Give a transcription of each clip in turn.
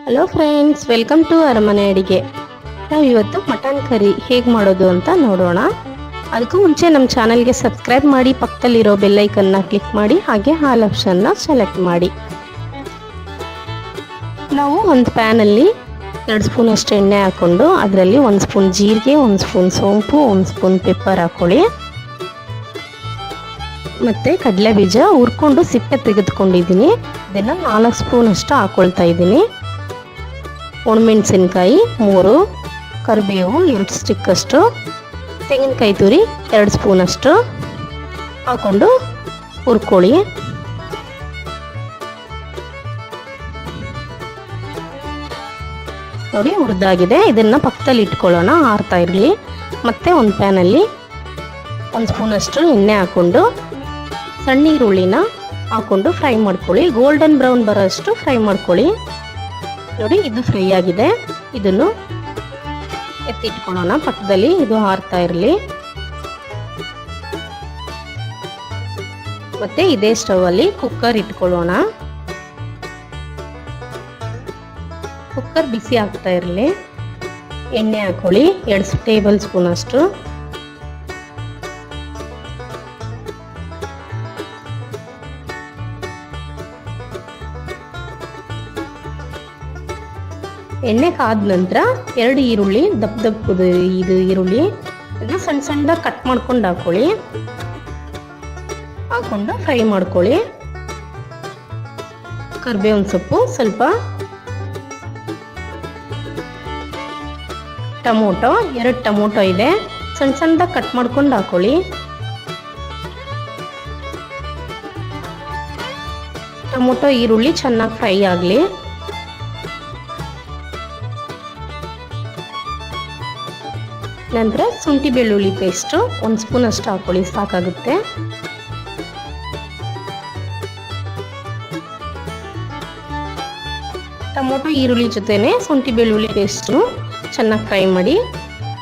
Hello friends, welcome to ಅರಮನೆ ಅಡಿಗೆ. ನಾವು ಇವತ್ತು ಮಟನ್ ಕರಿ ಹೇಗೆ ಮಾಡೋದು ಅಂತ ನೋಡೋಣ. ಅದಕ್ಕೂ ಮುಂಚೆ ನಮ್ಮ ಚಾನಲ್ಗೆ ಸಬ್ಸ್ಕ್ರೈಬ್ ಮಾಡಿ, ಪಕ್ಕದಲ್ಲಿರೋ ಬೆಲ್ಲೈಕನ್ನ ಕ್ಲಿಕ್ ಮಾಡಿ, ಹಾಗೆ ಆಲ್ ಆಪ್ಷನ್ನ ಸೆಲೆಕ್ಟ್ ಮಾಡಿ. ನಾವು ಒಂದು ಪ್ಯಾನಲ್ಲಿ 2 ಸ್ಪೂನ್ ಅಷ್ಟು ಎಣ್ಣೆ ಹಾಕ್ಕೊಂಡು ಅದರಲ್ಲಿ 1 ಸ್ಪೂನ್ ಜೀರಿಗೆ, 1 ಸ್ಪೂನ್ ಸೋಂಪು, 1 ಸ್ಪೂನ್ ಪೆಪ್ಪರ್ ಹಾಕ್ಕೊಳ್ಳಿ. ಮತ್ತು ಕಡಲೆ ಬೀಜ ಹುರ್ಕೊಂಡು ಸಿಪ್ಪೆ ತೆಗೆದುಕೊಂಡಿದ್ದೀನಿ, ಇದನ್ನು 4 ಸ್ಪೂನ್ ಅಷ್ಟು ಹಾಕ್ಕೊಳ್ತಾ ಇದ್ದೀನಿ. ಒಣಮೆಣಸಿನ್ಕಾಯಿ 3, ಕರಿಬೇವು 2 ಸ್ಟಿಕ್ ಅಷ್ಟು, ತೆಂಗಿನಕಾಯಿ ತುರಿ 2 ಸ್ಪೂನ್ ಅಷ್ಟು ಹಾಕ್ಕೊಂಡು ಹುರ್ಕೊಳ್ಳಿ. ನೋಡಿ, ಹುರಿದಾಗಿದೆ. ಇದನ್ನು ಪಕ್ಕದಲ್ಲಿ ಇಟ್ಕೊಳ್ಳೋಣ, ಆರ್ತಾ ಇರಲಿ. ಮತ್ತು ಒಂದು ಪ್ಯಾನಲ್ಲಿ 1 ಸ್ಪೂನ್ ಅಷ್ಟು ಎಣ್ಣೆ ಹಾಕ್ಕೊಂಡು ಸಣ್ಣ ಈರುಳ್ಳಿನ ಹಾಕ್ಕೊಂಡು ಫ್ರೈ ಮಾಡ್ಕೊಳ್ಳಿ. ಗೋಲ್ಡನ್ ಬ್ರೌನ್ ಬರೋ ಅಷ್ಟು ಫ್ರೈ ಮಾಡ್ಕೊಳ್ಳಿ. ನೋಡಿ, ಇದು ಫ್ರೈ ಆಗಿದೆ. ಇದನ್ನು ಎತ್ತಿಟ್ಕೊಳ್ಳೋಣ ಪಕ್ಕದಲ್ಲಿ, ಇದು ಆರ್ತಾ ಇರಲಿ. ಮತ್ತೆ ಇದೇ ಸ್ಟವಲ್ಲಿ ಕುಕ್ಕರ್ ಇಟ್ಕೊಳ್ಳೋಣ. ಕುಕ್ಕರ್ ಬಿಸಿ ಆಗ್ತಾ ಇರಲಿ. ಎಣ್ಣೆ ಹಾಕೊಳ್ಳಿ, 2 ಟೇಬಲ್ ಸ್ಪೂನ್ ಅಷ್ಟು. ಎಣ್ಣೆ ಕಾದ ನಂತರ 2 ಈರುಳ್ಳಿ ದಪ್ಪದು ಇದು ಈರುಳ್ಳಿ ಇದನ್ನ ಸಣ್ಣ ಸಣ್ಣದಾಗಿ ಕಟ್ ಮಾಡ್ಕೊಂಡು ಹಾಕೊಳ್ಳಿ. ಹಾಕೊಂಡು ಫ್ರೈ ಮಾಡ್ಕೊಳ್ಳಿ. ಕರಿಬೇವಿನ ಸೊಪ್ಪು ಸ್ವಲ್ಪ, ಟೊಮೊಟೊ 2 ಟೊಮೊಟೊ ಇದೆ, ಸಣ್ಣ ಸಣ್ಣದಾಗಿ ಕಟ್ ಮಾಡ್ಕೊಂಡು ಹಾಕೊಳ್ಳಿ. ಟೊಮೊಟೊ ಈರುಳ್ಳಿ ಚೆನ್ನಾಗಿ ಫ್ರೈ ಆಗಲಿ. ನಂತರ ಶುಂಠಿ ಬೆಳ್ಳುಳ್ಳಿ ಪೇಸ್ಟು 1 ಸ್ಪೂನ್ ಅಷ್ಟು ಹಾಕೊಳ್ಳಿ, ಸಾಕಾಗುತ್ತೆ. ಟೊಮೊಟೊ ಈರುಳ್ಳಿ ಜೊತೆನೆ ಶುಂಠಿ ಬೆಳ್ಳುಳ್ಳಿ ಪೇಸ್ಟು ಚೆನ್ನಾಗಿ ಫ್ರೈ ಮಾಡಿ.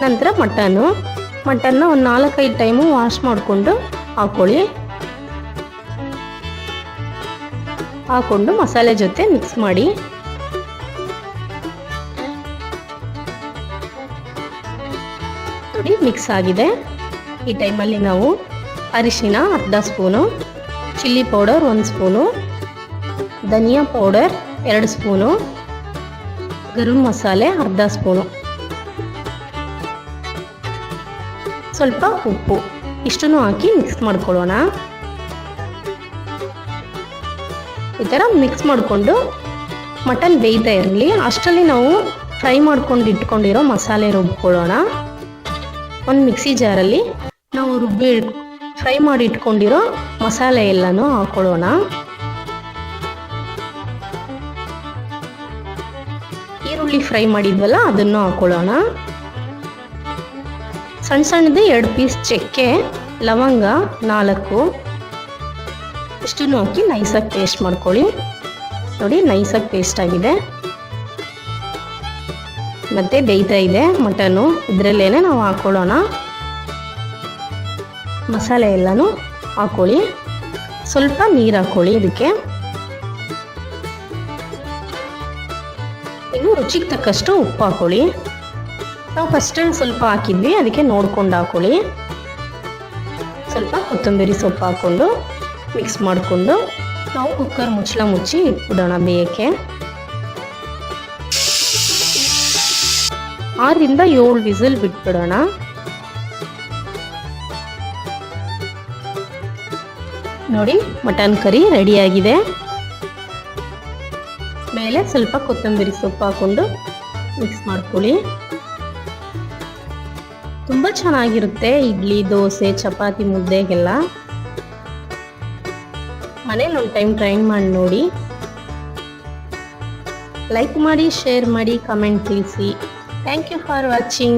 ನಂತರ ಮಟನ್ನ ಒಂದು 4-5 ಟೈಮು ವಾಶ್ ಮಾಡಿಕೊಂಡು ಹಾಕೊಳ್ಳಿ. ಹಾಕೊಂಡು ಮಸಾಲೆ ಜೊತೆ ಮಿಕ್ಸ್ ಮಾಡಿ. ನೋಡಿ, ಮಿಕ್ಸ್ ಆಗಿದೆ. ಈ ಟೈಮಲ್ಲಿ ನಾವು ಅರಿಶಿನ ಅರ್ಧ ಸ್ಪೂನು, ಚಿಲ್ಲಿ ಪೌಡರ್ 1 ಸ್ಪೂನು, ಧನಿಯಾ ಪೌಡರ್ 2 ಸ್ಪೂನು, ಗರಂ ಮಸಾಲೆ ಅರ್ಧ ಸ್ಪೂನು, ಸ್ವಲ್ಪ ಉಪ್ಪು, ಇಷ್ಟನ್ನು ಹಾಕಿ ಮಿಕ್ಸ್ ಮಾಡ್ಕೊಳ್ಳೋಣ. ಈ ಥರ ಮಿಕ್ಸ್ ಮಾಡಿಕೊಂಡು ಮಟನ್ ಬೇಯ್ತಾ ಇರಲಿ. ಅಷ್ಟರಲ್ಲಿ ನಾವು ಫ್ರೈ ಮಾಡ್ಕೊಂಡು ಇಟ್ಕೊಂಡಿರೋ ಮಸಾಲೆ ರುಬ್ಕೊಳ್ಳೋಣ. ಒಂದು ಮಿಕ್ಸಿ ಜಾರಲ್ಲಿ ನಾವು ಫ್ರೈ ಮಾಡಿ ಇಟ್ಕೊಂಡಿರೋ ಮಸಾಲೆ ಎಲ್ಲನೂ ಹಾಕೊಳ್ಳೋಣ. ಈರುಳ್ಳಿ ಫ್ರೈ ಮಾಡಿದ್ವಲ್ಲ ಅದನ್ನು ಹಾಕೊಳ್ಳೋಣ. ಸಣ್ಣ ಸಣ್ಣದೇ 2 ಪೀಸ್ ಚಕ್ಕೆ, ಲವಂಗ 4 ಇಷ್ಟನ್ನು ಹಾಕಿ ನೈಸಾಗಿ ಪೇಸ್ಟ್ ಮಾಡ್ಕೊಳ್ಳಿ. ನೋಡಿ, ನೈಸಾಗಿ ಪೇಸ್ಟ್ ಆಗಿದೆ. ಮತ್ತೆ ಬೇಯ್ತಾ ಇದೆ ಮಟನು, ಇದರಲ್ಲೇನೆ ನಾವು ಹಾಕೊಳ್ಳೋಣ. ಮಸಾಲೆ ಎಲ್ಲನೂ ಹಾಕೊಳ್ಳಿ. ಸ್ವಲ್ಪ ನೀರು ಹಾಕೊಳ್ಳಿ ಇದಕ್ಕೆ. ಇನ್ನು ರುಚಿಗೆ ತಕ್ಕಷ್ಟು ಉಪ್ಪು ಹಾಕೊಳ್ಳಿ. ನಾವು ಫಸ್ಟ್ ಸ್ವಲ್ಪ ಹಾಕಿದ್ವಿ, ಅದಕ್ಕೆ ನೋಡ್ಕೊಂಡು ಹಾಕೊಳ್ಳಿ. ಸ್ವಲ್ಪ ಕೊತ್ತಂಬರಿ ಸೊಪ್ಪು ಹಾಕ್ಕೊಂಡು ಮಿಕ್ಸ್ ಮಾಡಿಕೊಂಡು ನಾವು ಕುಕ್ಕರ್ ಮುಚ್ಚಳ ಮುಚ್ಚಿ ಇಟ್ಬಿಡೋಣ ಬೇಯಕ್ಕೆ. 6-7 ವಿಸಿಲ್ ಬಿಟ್ಬಿಡೋಣ. ನೋಡಿ, ಮಟನ್ ಕರಿ ರೆಡಿಯಾಗಿದೆ. ಮೇಲೆ ಸ್ವಲ್ಪ ಕೊತ್ತಂಬರಿ ಸೊಪ್ಪು ಹಾಕ್ಕೊಂಡು ಮಿಕ್ಸ್ ಮಾಡ್ಕೊಳ್ಳಿ. ತುಂಬ ಚೆನ್ನಾಗಿರುತ್ತೆ ಇಡ್ಲಿ, ದೋಸೆ, ಚಪಾತಿ, ಮುದ್ದೆಗೆಲ್ಲ. ಮನೇಲಿ ಒಂದು ಟೈಮ್ ಟ್ರೈ ಮಾಡಿ ನೋಡಿ. ಲೈಕ್ ಮಾಡಿ, ಶೇರ್ ಮಾಡಿ, ಕಮೆಂಟ್ ತಿಳಿಸಿ. Thank you for watching.